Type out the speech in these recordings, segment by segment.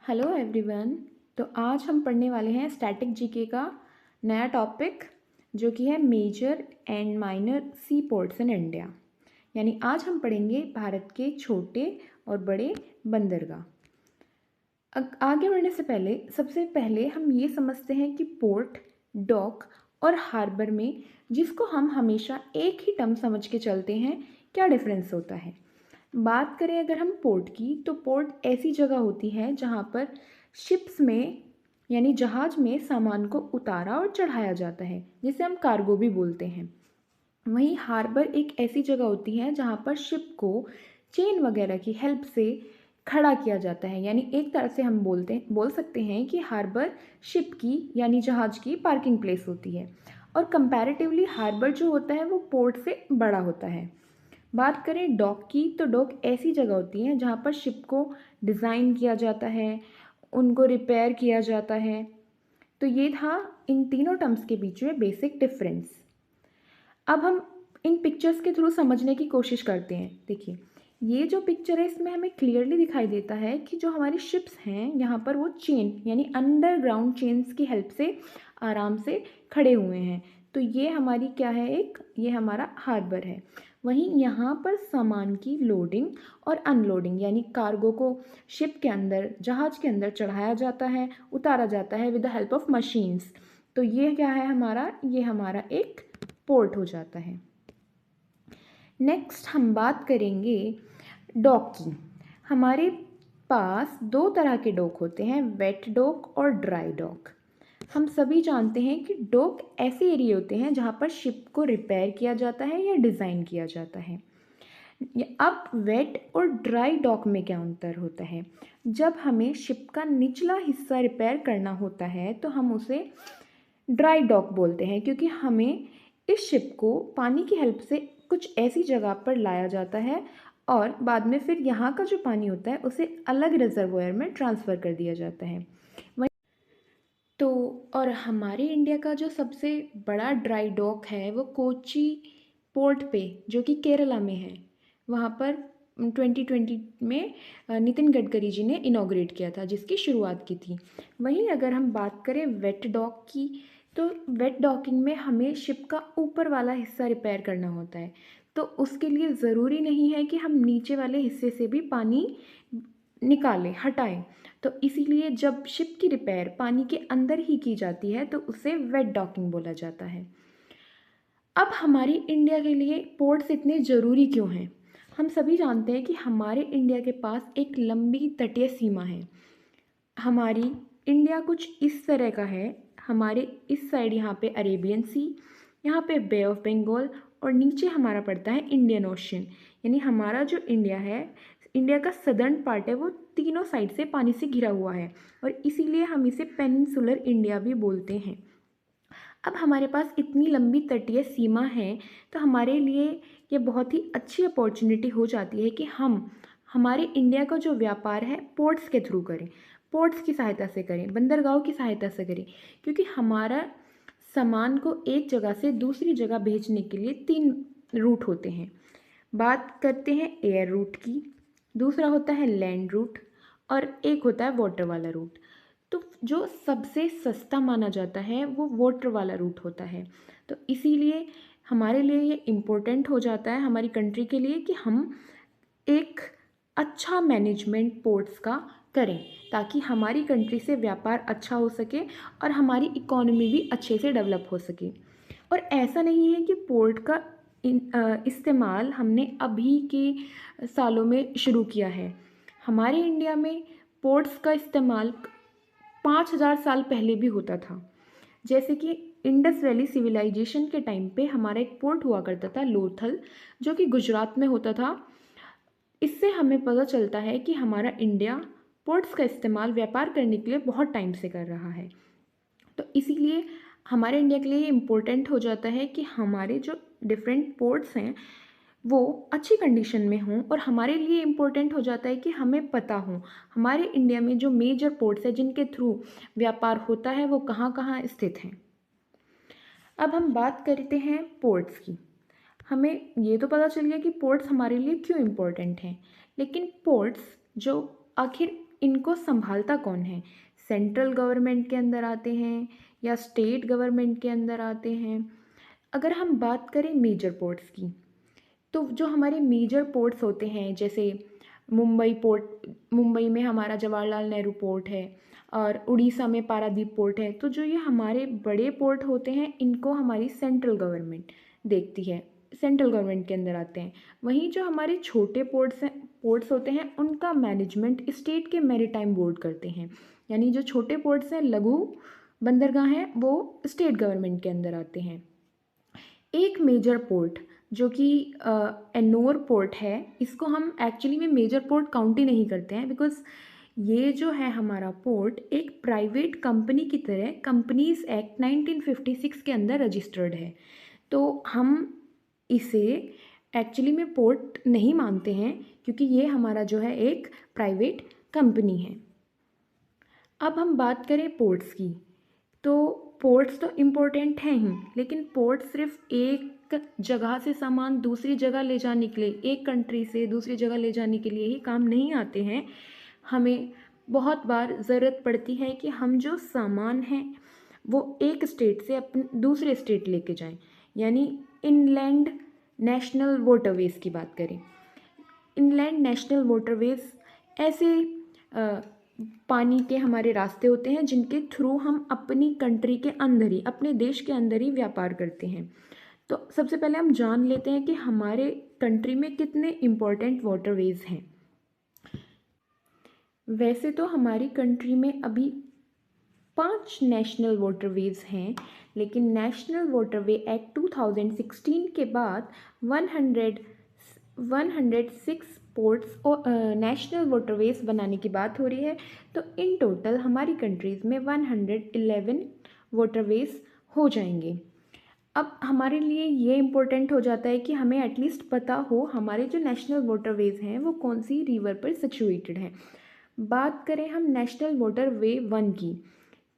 Hello everyone. तो आज हम पढ़ने वाले हैं स्टैटिक जीके का नया टॉपिक जो कि है major and minor sea ports in India. यानी आज हम पढ़ेंगे भारत के छोटे और बड़े बंदरगाह। आगे बढ़ने से पहले सबसे पहले हम ये समझते हैं कि पोर्ट, डॉक और हार्बर में, जिसको हम हमेशा एक ही टर्म समझ के चलते हैं, क्या डिफरेंस होता है। बात करें अगर हम पोर्ट की, तो पोर्ट ऐसी जगह होती है जहाँ पर शिप्स में यानी जहाज में सामान को उतारा और चढ़ाया जाता है, जिसे हम कार्गो भी बोलते हैं। वहीं हार्बर एक ऐसी जगह होती है जहाँ पर शिप को चेन वगैरह की हेल्प से खड़ा किया जाता है। यानी एक तरह से हम बोल सकते हैं कि हार्बर शिप की यानी जहाज की पार्किंग प्लेस होती है। और कंपैरेटिवली हार्बर जो होता है वो पोर्ट से बड़ा होता है। बात करें डॉक की, तो डॉक ऐसी जगह होती है जहाँ पर शिप को डिज़ाइन किया जाता है, उनको रिपेयर किया जाता है। तो ये था इन तीनों टर्म्स के बीच में बेसिक डिफरेंस। अब हम इन पिक्चर्स के थ्रू समझने की कोशिश करते हैं। देखिए, ये जो पिक्चर है इसमें हमें क्लियरली दिखाई देता है कि जो हमारी शिप्स हैं यहाँ पर वो चेन यानी अंडरग्राउंड चेन्स की हेल्प से आराम से खड़े हुए हैं। तो ये हमारी क्या है, ये हमारा हार्बर है। वहीं यहाँ पर सामान की लोडिंग और अनलोडिंग यानी कार्गो को शिप के अंदर, जहाज के अंदर चढ़ाया जाता है, उतारा जाता है with the help of machines. तो ये क्या है हमारा, ये हमारा एक पोर्ट हो जाता है। नेक्स्ट हम बात करेंगे डॉक की। हमारे पास दो तरह के डॉक होते हैं, वेट डॉक और ड्राई डॉक। हम सभी जानते हैं कि डॉक ऐसे एरिया होते हैं जहाँ पर शिप को रिपेयर किया जाता है या डिज़ाइन किया जाता है। अब वेट और ड्राई डॉक में क्या अंतर होता है। जब हमें शिप का निचला हिस्सा रिपेयर करना होता है तो हम उसे ड्राई डॉक बोलते हैं, क्योंकि हमें इस शिप को पानी की हेल्प से कुछ ऐसी जगह पर लाया जाता है और बाद में फिर यहाँ का जो पानी होता है उसे अलग रिजर्वोयर में ट्रांसफ़र कर दिया जाता है। तो और हमारे इंडिया का जो सबसे बड़ा ड्राई डॉक है वो कोची पोर्ट पे, जो कि केरला में है। वहाँ पर 2020 में नितिन गडकरी जी ने इनॉग्रेट किया था, जिसकी शुरुआत की थी। वहीं अगर हम बात करें वेट डॉक की, तो वेट डॉकिंग में हमें शिप का ऊपर वाला हिस्सा रिपेयर करना होता है। तो उसके लिए ज़रूरी नहीं है कि हम नीचे वाले हिस्से से भी पानी निकालें, हटाएं। तो इसीलिए जब शिप की रिपेयर पानी के अंदर ही की जाती है तो उसे वेट डॉकिंग बोला जाता है। अब हमारी इंडिया के लिए पोर्ट्स इतने ज़रूरी क्यों हैं। हम सभी जानते हैं कि हमारे इंडिया के पास एक लंबी तटीय सीमा है। हमारी इंडिया कुछ इस तरह का है। हमारे इस साइड यहाँ पे अरेबियन सी, यहाँ पे बे ऑफ बंगाल और नीचे हमारा पड़ता है इंडियन ओशन। यानी हमारा जो इंडिया है, इंडिया का सदर्न पार्ट है, वो तीनों साइड से पानी से घिरा हुआ है और इसीलिए हम इसे पेनिनसुलर इंडिया भी बोलते हैं। अब हमारे पास इतनी लंबी तटीय सीमा है तो हमारे लिए ये बहुत ही अच्छी अपॉर्चुनिटी हो जाती है कि हम हमारे इंडिया का जो व्यापार है पोर्ट्स के थ्रू करें, पोर्ट्स की सहायता से करें, बंदरगाहों की सहायता से करें। क्योंकि हमारा सामान को एक जगह से दूसरी जगह भेजने के लिए 3 रूट होते हैं। बात करते हैं एयर रूट की, दूसरा होता है लैंड रूट और एक होता है वाटर वाला रूट। तो जो सबसे सस्ता माना जाता है वो वाटर वाला रूट होता है। तो इसीलिए हमारे लिए ये इम्पोर्टेंट हो जाता है, हमारी कंट्री के लिए, कि हम एक अच्छा मैनेजमेंट पोर्ट्स का करें ताकि हमारी कंट्री से व्यापार अच्छा हो सके और हमारी इकोनॉमी भी अच्छे से डेवलप हो सके। और ऐसा नहीं है कि पोर्ट का इस्तेमाल हमने अभी के सालों में शुरू किया है। हमारे इंडिया में पोर्ट्स का इस्तेमाल 5000 साल पहले भी होता था। जैसे कि इंडस वैली सिविलाइजेशन के टाइम पे हमारा एक पोर्ट हुआ करता था लोथल, जो कि गुजरात में होता था। इससे हमें पता चलता है कि हमारा इंडिया पोर्ट्स का इस्तेमाल व्यापार करने के लिए बहुत टाइम से कर रहा है। तो इसीलिए हमारे इंडिया के लिए इम्पोर्टेंट हो जाता है कि हमारे जो डिफरेंट पोर्ट्स हैं वो अच्छी कंडीशन में हों। और हमारे लिए इम्पोर्टेंट हो जाता है कि हमें पता हो हमारे इंडिया में जो मेजर पोर्ट्स हैं जिनके थ्रू व्यापार होता है वो कहाँ कहाँ स्थित हैं। अब हम बात करते हैं पोर्ट्स की। हमें ये तो पता चल गया कि पोर्ट्स हमारे लिए क्यों इम्पोर्टेंट हैं, लेकिन पोर्ट्स जो आखिर इनको संभालता कौन है, सेंट्रल गवर्नमेंट के अंदर आते हैं या स्टेट गवर्नमेंट के अंदर आते हैं। अगर हम बात करें मेजर पोर्ट्स की, तो जो हमारे मेजर पोर्ट्स होते हैं जैसे मुंबई पोर्ट, मुंबई में हमारा जवाहरलाल नेहरू पोर्ट है और उड़ीसा में पारादीप पोर्ट है। तो जो ये हमारे बड़े पोर्ट होते हैं इनको हमारी सेंट्रल गवर्नमेंट देखती है, सेंट्रल गवर्नमेंट के अंदर आते हैं। वहीं जो हमारे छोटे पोर्ट्स होते हैं उनका मैनेजमेंट स्टेट के मैरीटाइम बोर्ड करते हैं। यानी जो छोटे पोर्ट्स हैं, लघु बंदरगाह हैं, वो स्टेट गवर्नमेंट के अंदर आते हैं। एक मेजर पोर्ट जो कि एनोर पोर्ट है, इसको हम एक्चुअली में मेजर पोर्ट काउंट ही नहीं करते हैं, बिकॉज ये जो है हमारा पोर्ट एक प्राइवेट कंपनी की तरह कंपनीज एक्ट 1956 के अंदर रजिस्टर्ड है। तो हम इसे एक्चुअली में पोर्ट नहीं मानते हैं क्योंकि ये हमारा जो है एक प्राइवेट कंपनी है। अब हम बात करें पोर्ट्स की, तो पोर्ट्स तो इम्पोर्टेंट हैं ही, लेकिन पोर्ट सिर्फ एक जगह से सामान दूसरी जगह ले जाने के लिए, एक कंट्री से दूसरी जगह ले जाने के लिए ही काम नहीं आते हैं। हमें बहुत बार ज़रूरत पड़ती है कि हम जो सामान हैं वो एक स्टेट से अपने दूसरे स्टेट लेके जाएं। यानी इनलैंड नेशनल वाटरवेज़ की बात करें, इनलैंड नेशनल वाटरवेज़ ऐसे पानी के हमारे रास्ते होते हैं जिनके थ्रू हम अपनी कंट्री के अंदर ही, अपने देश के अंदर ही व्यापार करते हैं। तो सबसे पहले हम जान लेते हैं कि हमारे कंट्री में कितने इम्पोर्टेंट वाटरवेज़ हैं। वैसे तो हमारी कंट्री में अभी 5 नेशनल वाटरवेज़ हैं, लेकिन नेशनल वाटरवे एक्ट 2016 के बाद 106 पोर्ट्स और नेशनल वाटरवेज़ बनाने की बात हो रही है। तो इन टोटल हमारी कंट्रीज़ में 111 वाटरवेज़ हो जाएंगे। अब हमारे लिए ये इम्पोर्टेंट हो जाता है कि हमें एटलीस्ट पता हो हमारे जो नेशनल वाटरवेज़ हैं वो कौन सी रिवर पर सिचुएटेड हैं। बात करें हम नेशनल वाटरवे 1 की,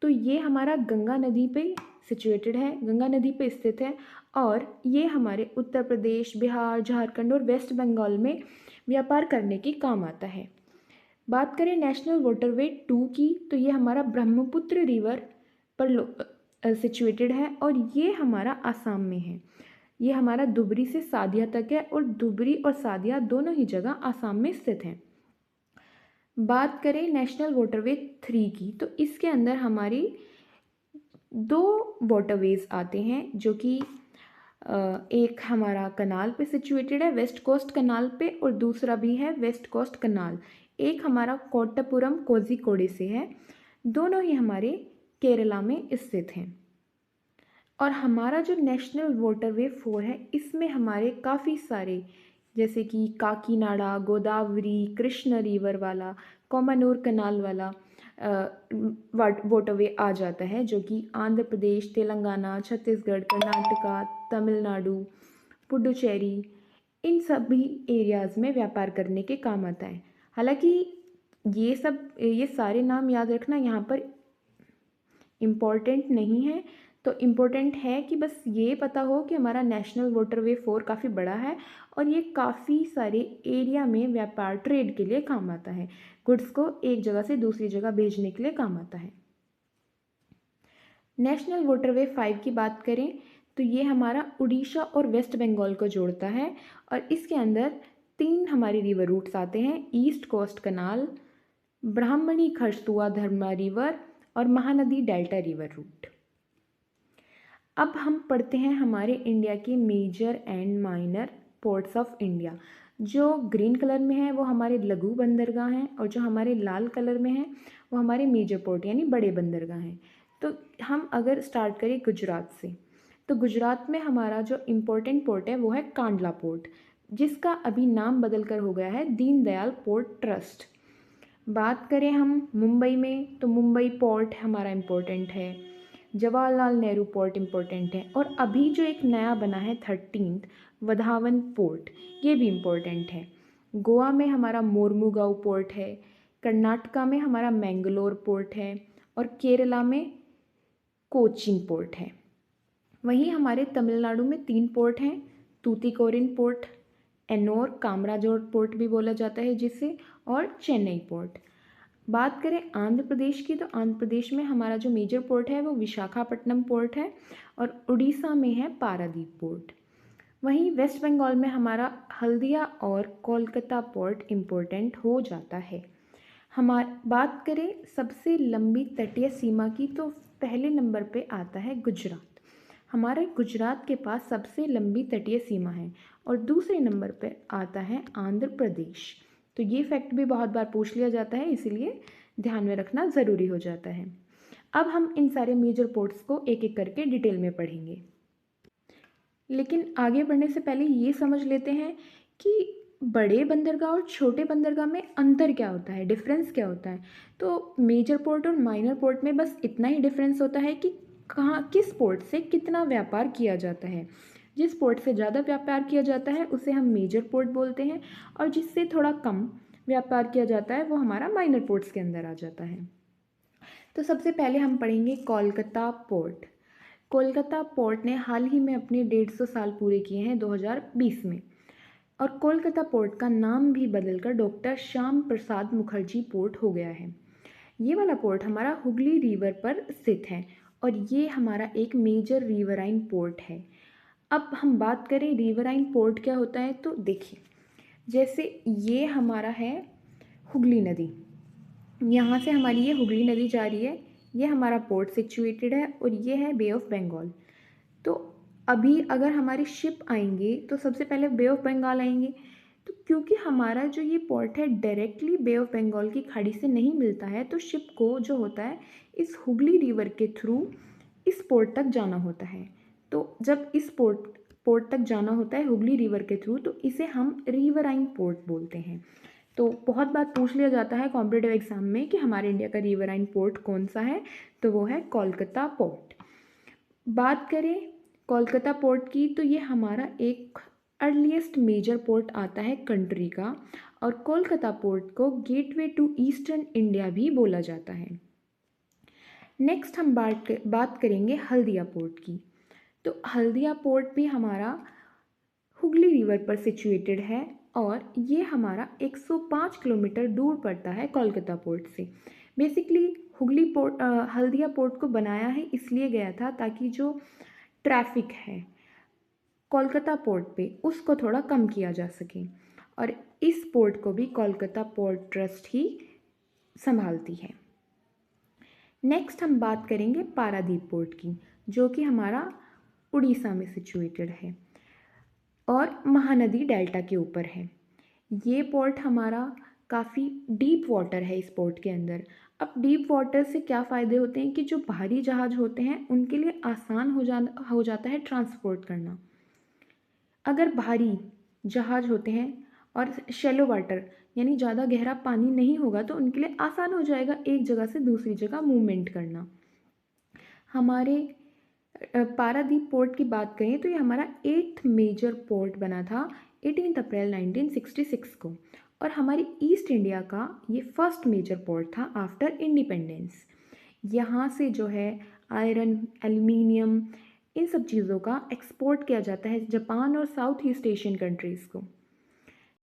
तो ये हमारा गंगा नदी पे सिचुएटेड है, गंगा नदी पे स्थित है और ये हमारे उत्तर प्रदेश, बिहार, झारखंड और वेस्ट बंगाल में व्यापार करने के काम आता है। बात करें नेशनल वाटरवे 2 की, तो ये हमारा ब्रह्मपुत्र रिवर पर सिचुएटेड है और ये हमारा आसाम में है। ये हमारा धुबरी से सादिया तक है और धुबरी और सादिया दोनों ही जगह आसाम में स्थित हैं। बात करें नेशनल वाटरवे 3 की, तो इसके अंदर हमारी 2 वाटरवेज़ आते हैं जो कि एक हमारा कनाल पे सिचुएटेड है, वेस्ट कोस्ट कनाल पे, और दूसरा भी है वेस्ट कोस्ट कनाल। एक हमारा कोट्टापुरम कोझिकोड से है, दोनों ही हमारे केरला में स्थित हैं। और हमारा जो नेशनल वाटरवे 4 है, इसमें हमारे काफ़ी सारे जैसे कि काकीनाडा, गोदावरी, कृष्ण रिवर वाला, कोमानूर कनाल वाला वाटरवे आ जाता है, जो कि आंध्र प्रदेश, तेलंगाना, छत्तीसगढ़, कर्नाटका, तमिलनाडु, पुडुचेरी, इन सभी एरियाज़ में व्यापार करने के काम आता है। हालांकि ये सारे नाम याद रखना यहाँ पर इम्पॉर्टेंट नहीं है। तो इम्पोर्टेंट है कि बस ये पता हो कि हमारा नेशनल वाटरवे 4 काफ़ी बड़ा है और ये काफ़ी सारे एरिया में व्यापार, ट्रेड के लिए काम आता है, गुड्स को एक जगह से दूसरी जगह भेजने के लिए काम आता है। नेशनल वाटरवे 5 की बात करें तो ये हमारा उड़ीसा और वेस्ट बंगाल को जोड़ता है और इसके अंदर 3 हमारे रिवर रूट्स आते हैं, ईस्ट कोस्ट कनाल, ब्राह्मणी खरसुआ धर्मा रिवर और महानदी डेल्टा रिवर रूट। अब हम पढ़ते हैं हमारे इंडिया के major and minor ports of India. जो ग्रीन कलर में है वो हमारे लघु बंदरगाह हैं और जो हमारे लाल कलर में है वो हमारे मेजर पोर्ट यानी बड़े बंदरगाह हैं। तो हम अगर स्टार्ट करें गुजरात से, तो गुजरात में हमारा जो इम्पोर्टेंट पोर्ट है वो है कांडला पोर्ट, जिसका अभी नाम बदल कर हो गया है दीनदयाल पोर्ट ट्रस्ट। बात करें हम मुंबई में, तो मुंबई पोर्ट हमारा इम्पोर्टेंट है, जवाहरलाल नेहरू पोर्ट इम्पोर्टेंट है और अभी जो एक नया बना है 13th वधावन पोर्ट, ये भी इम्पोर्टेंट है। गोवा में हमारा मोर्मुगांव पोर्ट है, कर्नाटका में हमारा मैंगलोर पोर्ट है और केरला में कोचीन पोर्ट है। वहीं हमारे तमिलनाडु में 3 पोर्ट हैं, तूतीकोरिन पोर्ट, एनोर कामराजोर पोर्ट भी बोला जाता है जिसे, और चेन्नई पोर्ट। बात करें आंध्र प्रदेश की, तो आंध्र प्रदेश में हमारा जो मेजर पोर्ट है वो विशाखापट्टनम पोर्ट है और उड़ीसा में है पारादीप पोर्ट। वहीं वेस्ट बंगाल में हमारा हल्दिया और कोलकाता पोर्ट इम्पोर्टेंट हो जाता है। बात करें सबसे लंबी तटीय सीमा की, तो पहले नंबर पे आता है गुजरात। हमारे गुजरात के पास सबसे लंबी तटीय सीमा है और दूसरे नंबर पे आता है आंध्र प्रदेश। तो ये फैक्ट भी बहुत बार पूछ लिया जाता है, इसीलिए ध्यान में रखना ज़रूरी हो जाता है। अब हम इन सारे मेजर पोर्ट्स को एक एक करके डिटेल में पढ़ेंगे, लेकिन आगे बढ़ने से पहले ये समझ लेते हैं कि बड़े बंदरगाह और छोटे बंदरगाह में अंतर क्या होता है, डिफरेंस क्या होता है। तो मेजर पोर्ट और माइनर पोर्ट में बस इतना ही डिफरेंस होता है कि कहाँ किस पोर्ट से कितना व्यापार किया जाता है। जिस पोर्ट से ज़्यादा व्यापार किया जाता है उसे हम मेजर पोर्ट बोलते हैं, और जिससे थोड़ा कम व्यापार किया जाता है वो हमारा माइनर पोर्ट्स के अंदर आ जाता है। तो सबसे पहले हम पढ़ेंगे कोलकाता पोर्ट। कोलकाता पोर्ट ने हाल ही में अपने 150 साल पूरे किए हैं 2020 में, और कोलकाता पोर्ट का नाम भी बदलकर डॉक्टर श्याम प्रसाद मुखर्जी पोर्ट हो गया है। ये वाला पोर्ट हमारा हुगली रिवर पर स्थित है और ये हमारा एक मेजर रिवराइन पोर्ट है। अब हम बात करें रिवराइन पोर्ट क्या होता है, तो देखिए जैसे ये हमारा है हुगली नदी, यहाँ से हमारी ये हुगली नदी जा रही है, ये हमारा पोर्ट सिचुएटेड है और ये है बे ऑफ बंगाल। तो अभी अगर हमारी शिप आएंगे तो सबसे पहले बे ऑफ बंगाल आएंगे। तो क्योंकि हमारा जो ये पोर्ट है डायरेक्टली बे ऑफ बंगाल की खाड़ी से नहीं मिलता है, तो शिप को जो होता है इस हुगली रिवर के थ्रू इस पोर्ट तक जाना होता है। तो जब इस पोर्ट तक जाना होता है हुगली रिवर के थ्रू, तो इसे हम रिवराइन पोर्ट बोलते हैं। तो बहुत बार पूछ लिया जाता है कॉम्पिटिटिव एग्जाम में कि हमारे इंडिया का रिवराइन पोर्ट कौन सा है, तो वो है कोलकाता पोर्ट। बात करें कोलकाता पोर्ट की, तो ये हमारा एक अर्लीस्ट मेजर पोर्ट आता है कंट्री का, और कोलकाता पोर्ट को गेटवे टू ईस्टर्न इंडिया भी बोला जाता है। नेक्स्ट हम बात करेंगे हल्दिया पोर्ट की। तो हल्दिया पोर्ट भी हमारा हुगली रिवर पर सिचुएटेड है और ये हमारा 105 किलोमीटर दूर पड़ता है कोलकाता पोर्ट से। बेसिकली हल्दिया पोर्ट को बनाया है इसलिए गया था ताकि जो ट्रैफिक है कोलकाता पोर्ट पे उसको थोड़ा कम किया जा सके, और इस पोर्ट को भी कोलकाता पोर्ट ट्रस्ट ही संभालती है। नेक्स्ट हम बात करेंगे पारादीप पोर्ट की, जो कि हमारा उड़ीसा में सिचुएटेड है और महानदी डेल्टा के ऊपर है। ये पोर्ट हमारा काफ़ी डीप वाटर है इस पोर्ट के अंदर। अब डीप वाटर से क्या फ़ायदे होते हैं कि जो भारी जहाज़ होते हैं उनके लिए आसान हो जाता है ट्रांसपोर्ट करना। अगर भारी जहाज़ होते हैं और शैलो वाटर यानी ज़्यादा गहरा पानी नहीं होगा, तो उनके लिए आसान हो जाएगा एक जगह से दूसरी जगह मूवमेंट करना। हमारे पारादीप पोर्ट की बात करें तो ये हमारा 8th मेजर पोर्ट बना था 18 अप्रैल 1966 को, और हमारी ईस्ट इंडिया का ये फर्स्ट मेजर पोर्ट था आफ्टर इंडिपेंडेंस। यहाँ से जो है आयरन, एल्युमिनियम, इन सब चीज़ों का एक्सपोर्ट किया जाता है जापान और साउथ ईस्ट एशियन कंट्रीज़ को।